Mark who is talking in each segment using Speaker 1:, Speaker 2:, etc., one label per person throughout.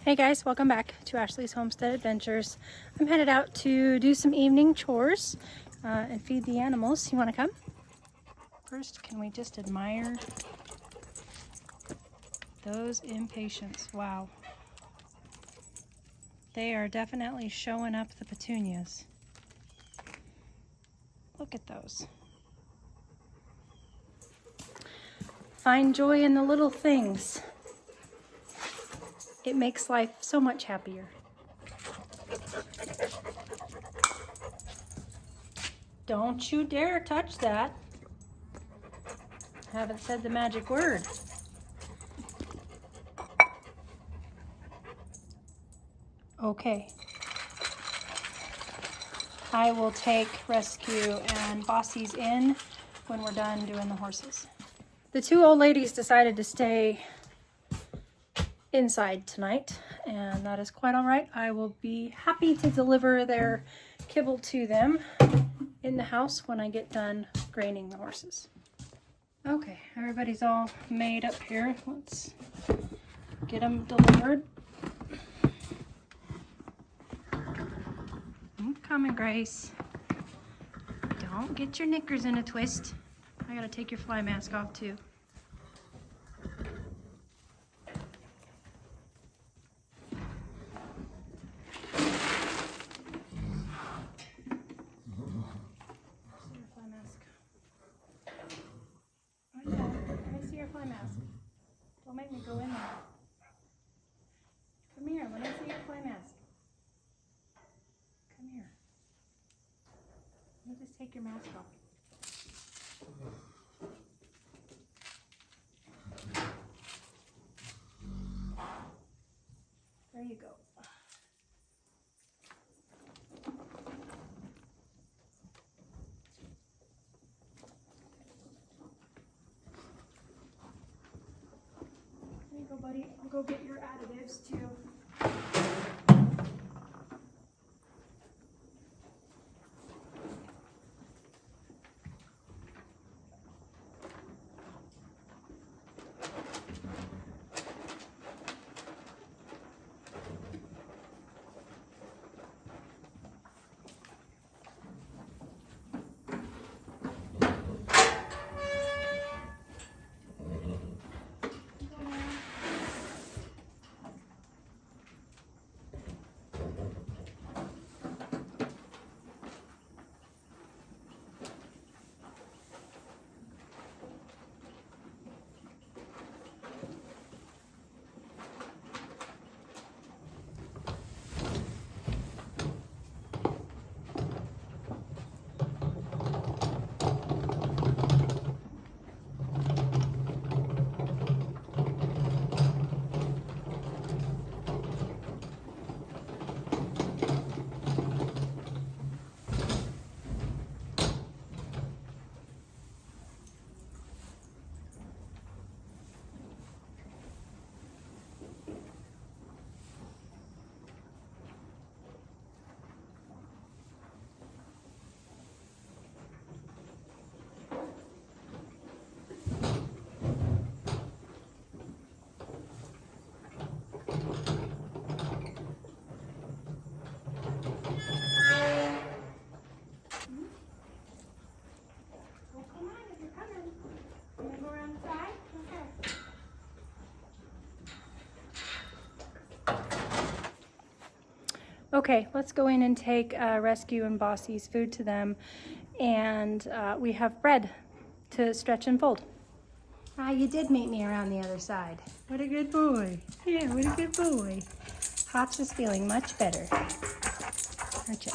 Speaker 1: Hey guys, welcome back to Ashley's Homestead Adventures. I'm headed out to do some evening chores and feed the animals. You want to come? First, can we just admire those impatiens? Wow. They are definitely showing up the petunias. Look at those. Find joy in the little things. It makes life so much happier. Don't you dare touch that. Haven't said the magic word. Okay. I will take Rescue and Bossy's in when we're done doing the horses. The two old ladies decided to stay inside tonight, and that is quite all right. I will be happy to deliver their kibble to them in the house when I get done graining the horses. Okay, everybody's all made up here. Let's get them delivered. I'm coming, Grace. Don't get your knickers in a twist. I gotta take your fly mask off too. Don't make me go in there. Come here, let me see your fly mask. Come here. Let me just take your mask off. There you go. Go, buddy. I'll go get your additives too. Okay, let's go in and take Rescue and Bossy's food to them, and we have bread to stretch and fold. Ah, you did meet me around the other side. What a good boy. Yeah, what a good boy. Hops is feeling much better, aren't you?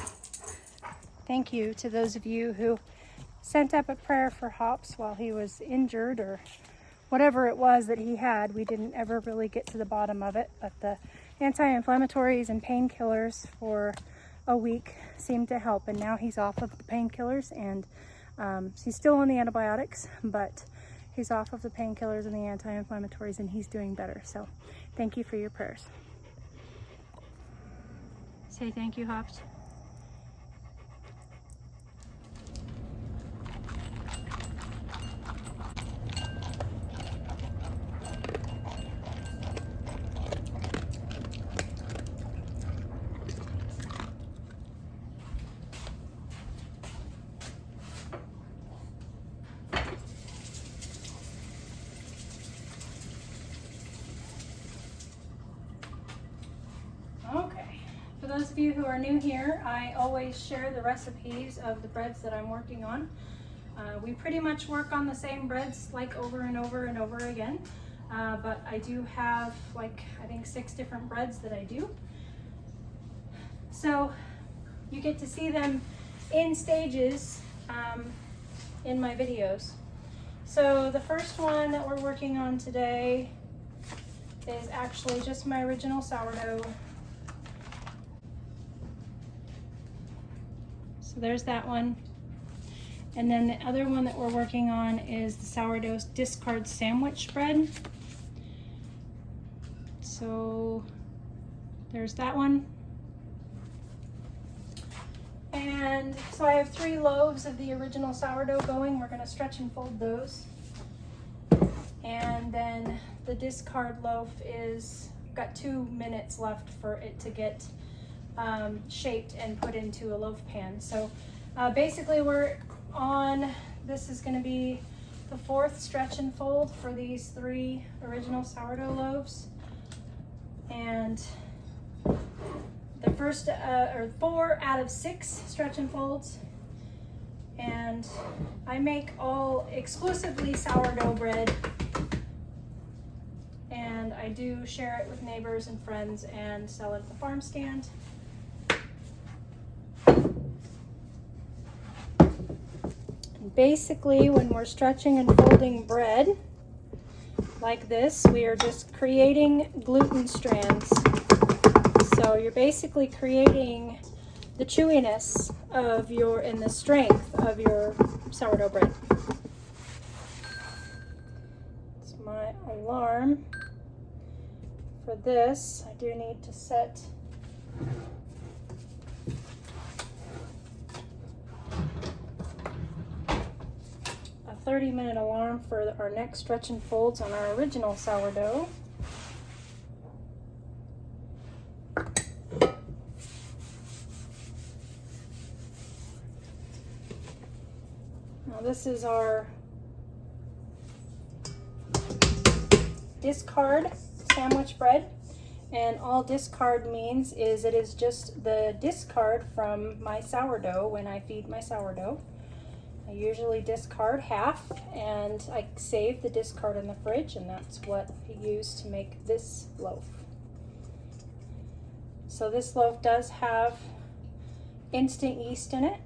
Speaker 1: Thank you to those of you who sent up a prayer for Hops while he was injured or whatever it was that he had. We didn't ever really get to the bottom of it, but the anti-inflammatories and painkillers for a week seemed to help, and now he's off of the painkillers, and he's still on the antibiotics, but he's off of the painkillers and the anti-inflammatories, and he's doing better. So thank you for your prayers. Say thank you, Hops. those of you who are new here, I always share the recipes of the breads that I'm working on. We pretty much work on the same breads like over and over and over again, but I do have like I think 6 different breads that I do. So you get to see them in stages in my videos. So the first one that we're working on today is actually just my original sourdough. So there's that one. And then the other one that we're working on is the sourdough discard sandwich bread. So there's that one. And so I have 3 loaves of the original sourdough going. We're gonna stretch and fold those. And then the discard loaf is, got 2 minutes left for it to get shaped and put into a loaf pan. So basically we're on, this is gonna be the 4th stretch and fold for these 3 original sourdough loaves. And the first, or 4 out of 6 stretch and folds. And I make all exclusively sourdough bread. And I do share it with neighbors and friends and sell it at the farm stand. Basically, when we're stretching and folding bread like this, we are just creating gluten strands. So you're basically creating the chewiness of your, and the strength of your sourdough bread. It's my alarm for this. I do need to set a 30-minute alarm for our next stretch and folds on our original sourdough. Now this is our discard sandwich bread, and all discard means is it is just the discard from my sourdough when I feed my sourdough. I usually discard half, and I save the discard in the fridge, and that's what I use to make this loaf. So this loaf does have instant yeast in it.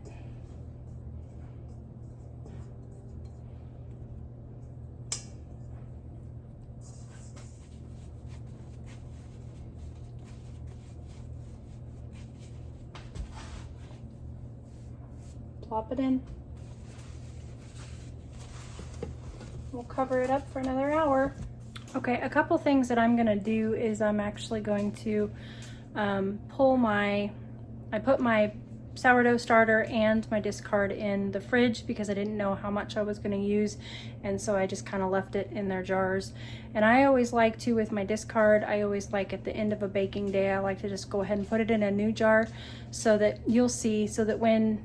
Speaker 1: Plop it in. We'll cover it up for another hour. Okay, a couple things that I'm gonna do is I'm actually going to I put my sourdough starter and my discard in the fridge because I didn't know how much I was gonna use, and so I just kind of left it in their jars. And I always like to, with my discard, I always like at the end of a baking day, I like to just go ahead and put it in a new jar so that you'll see, so that when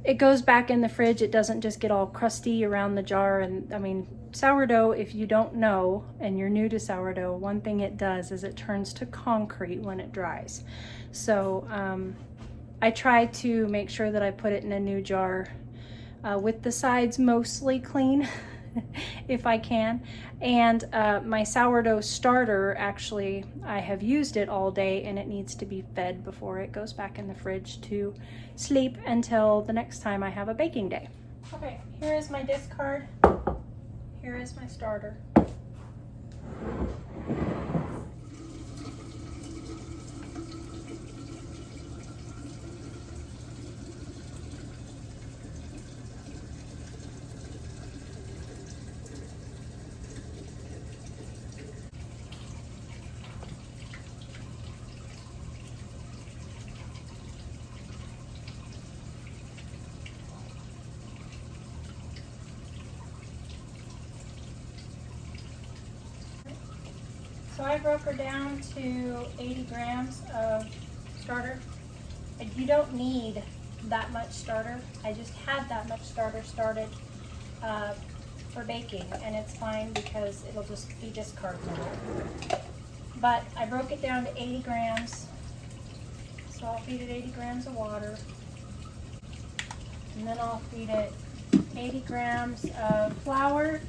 Speaker 1: it goes back in the fridge, it doesn't just get all crusty around the jar. And I mean, sourdough, if you don't know and you're new to sourdough, one thing it does is it turns to concrete when it dries. So I try to make sure that I put it in a new jar with the sides mostly clean if I can. And my sourdough starter, actually, I have used it all day and it needs to be fed before it goes back in the fridge to sleep until the next time I have a baking day. Okay, here is my discard. Here is my starter. So I broke her down to 80 grams of starter. And you don't need that much starter. I just had that much starter started for baking, and it's fine because it'll just be discarded. But I broke it down to 80 grams. So So I'll feed it 80 grams of water. And then I'll feed it 80 grams of flour.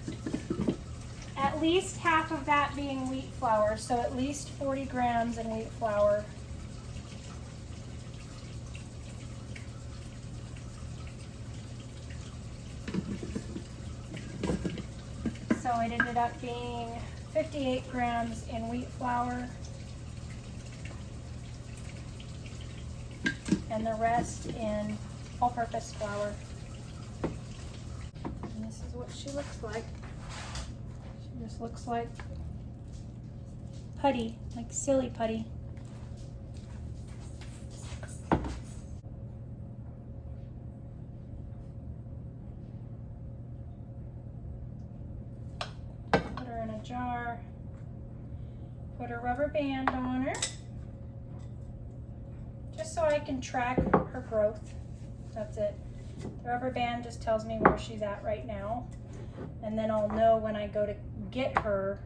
Speaker 1: At least half of that being wheat flour, so at least 40 grams in wheat flour. So it ended up being 58 grams in wheat flour, and the rest in all-purpose flour. And this is what she looks like. She just looks like putty, like silly putty. Put her in a jar. Put a rubber band on her, just so I can track her growth. That's it. The rubber band just tells me where she's at right now, and then I'll know when I go to get her,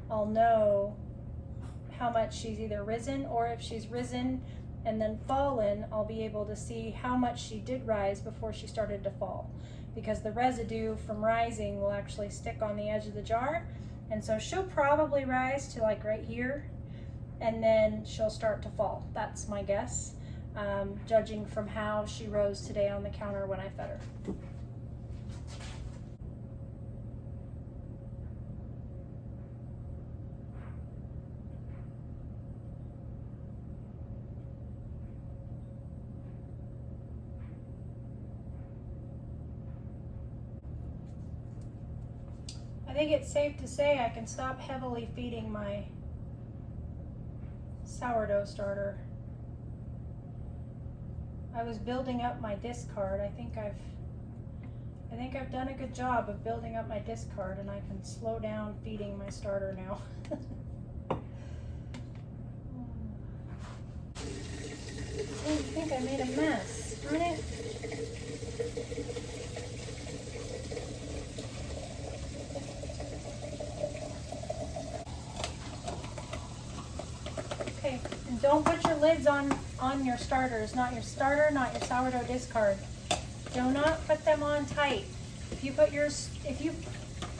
Speaker 1: I'll know how much she's either risen, or if she's risen and then fallen, I'll be able to see how much she did rise before she started to fall, because the residue from rising will actually stick on the edge of the jar. And so she'll probably rise to like right here, and then she'll start to fall. That's my guess, judging from how she rose today on the counter when I fed her. I think it's safe to say I can stop heavily feeding my sourdough starter. I was building up my discard. I think I've done a good job of building up my discard, and I can slow down feeding my starter now. I think I made a mess. Darn it. Okay, and don't put your lids on your starters, not your starter, not your sourdough discard. Do not put them on tight. If you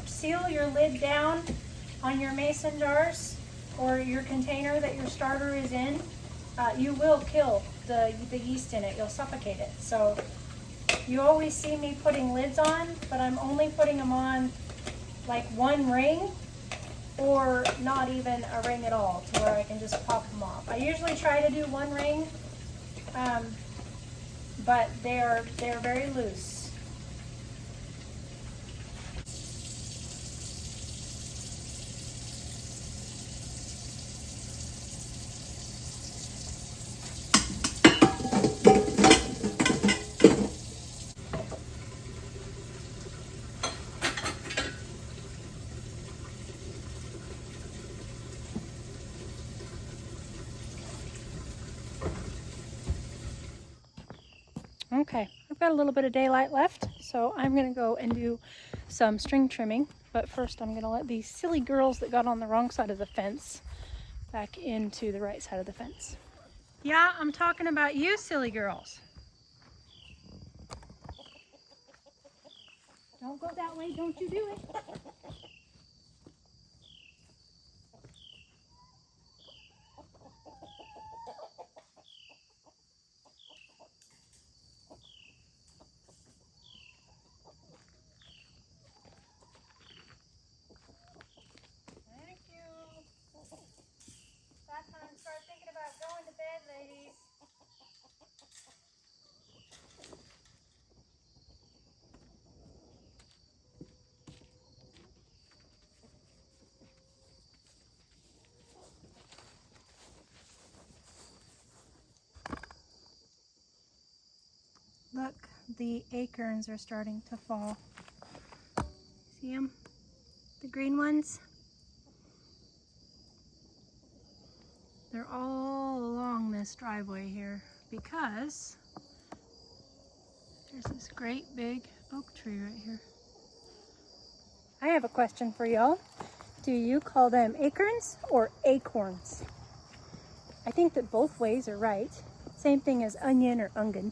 Speaker 1: seal your lid down on your mason jars or your container that your starter is in, you will kill the yeast in it. You'll suffocate it. So you always see me putting lids on, but I'm only putting them on like one ring, or not even a ring at all, to where I can just pop them off. I usually try to do one ring, but they're very loose. Okay, I've got a little bit of daylight left, so I'm gonna go and do some string trimming. But first I'm gonna let these silly girls that got on the wrong side of the fence back into the right side of the fence. Yeah, I'm talking about you, silly girls. Don't go that way, don't you do it. Thank you. That time, start thinking about going to bed, ladies. Look, the acorns are starting to fall. See them? The green ones? They're all along this driveway here because there's this great big oak tree right here. I have a question for y'all. Do you call them acorns or acorns? I think that both ways are right. Same thing as onion or onion.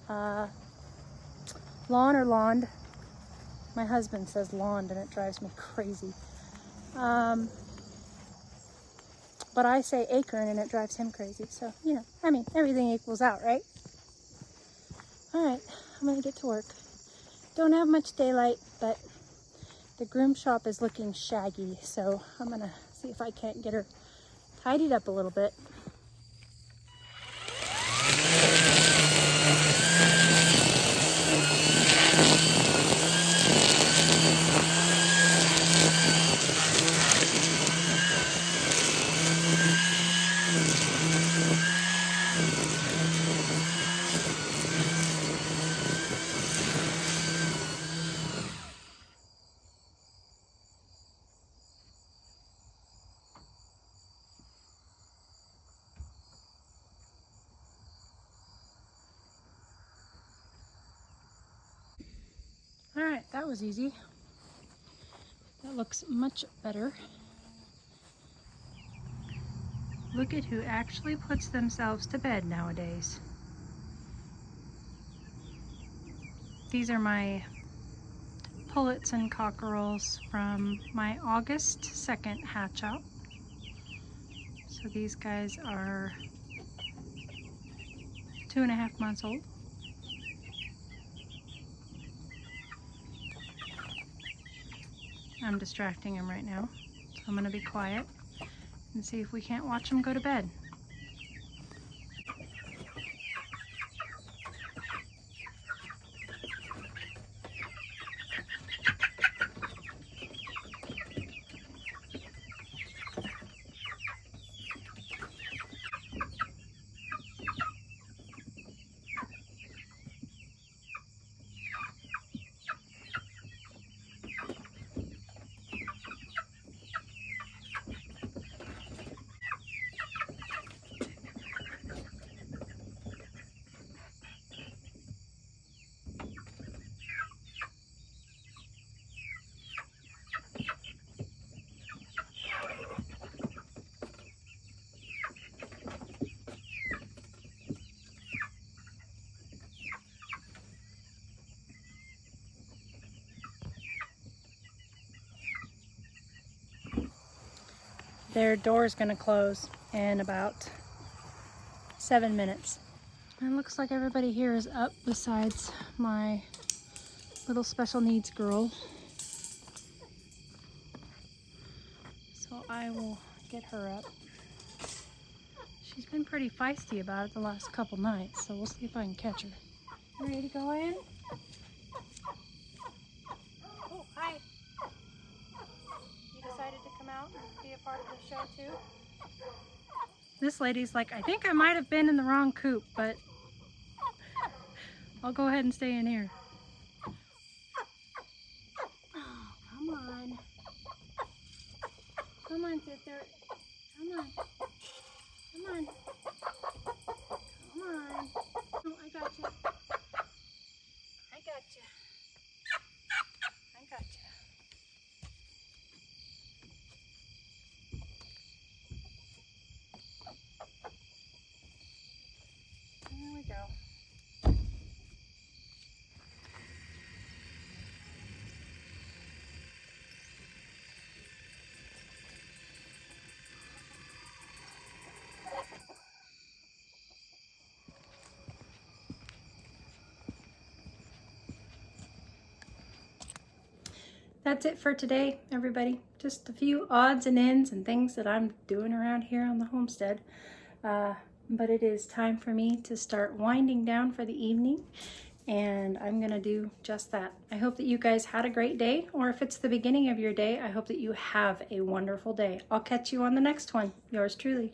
Speaker 1: Lawn or lawned. My husband says lawned and it drives me crazy. But I say acorn and it drives him crazy. So, you know, I mean, everything equals out, right? All right, I'm gonna get to work. Don't have much daylight, but the groom shop is looking shaggy. So I'm gonna see if I can't get her tidied up a little bit. All right, that was easy. That looks much better. Look at who actually puts themselves to bed nowadays. These are my pullets and cockerels from my August 2nd hatch out. So these guys are 2.5 months old. I'm distracting him right now, so I'm gonna be quiet and see if we can't watch him go to bed. Their door is going to close in about 7 minutes. And it looks like everybody here is up besides my little special needs girl. So I will get her up. She's been pretty feisty about it the last couple nights, so we'll see if I can catch her. You ready to go in? Oh, hi. You decided to come out and be a part of the show too? This lady's like, I think I might have been in the wrong coop, but I'll go ahead and stay in here. Oh, come on. Come on, sister. Come on. Come on. Come on. Oh, I got you. I got you. I got you. There we go. That's it for today, everybody. Just a few odds and ends and things that I'm doing around here on the homestead. But it is time for me to start winding down for the evening, and I'm gonna do just that. I hope that you guys had a great day, or if it's the beginning of your day, I hope that you have a wonderful day. I'll catch you on the next one. Yours truly.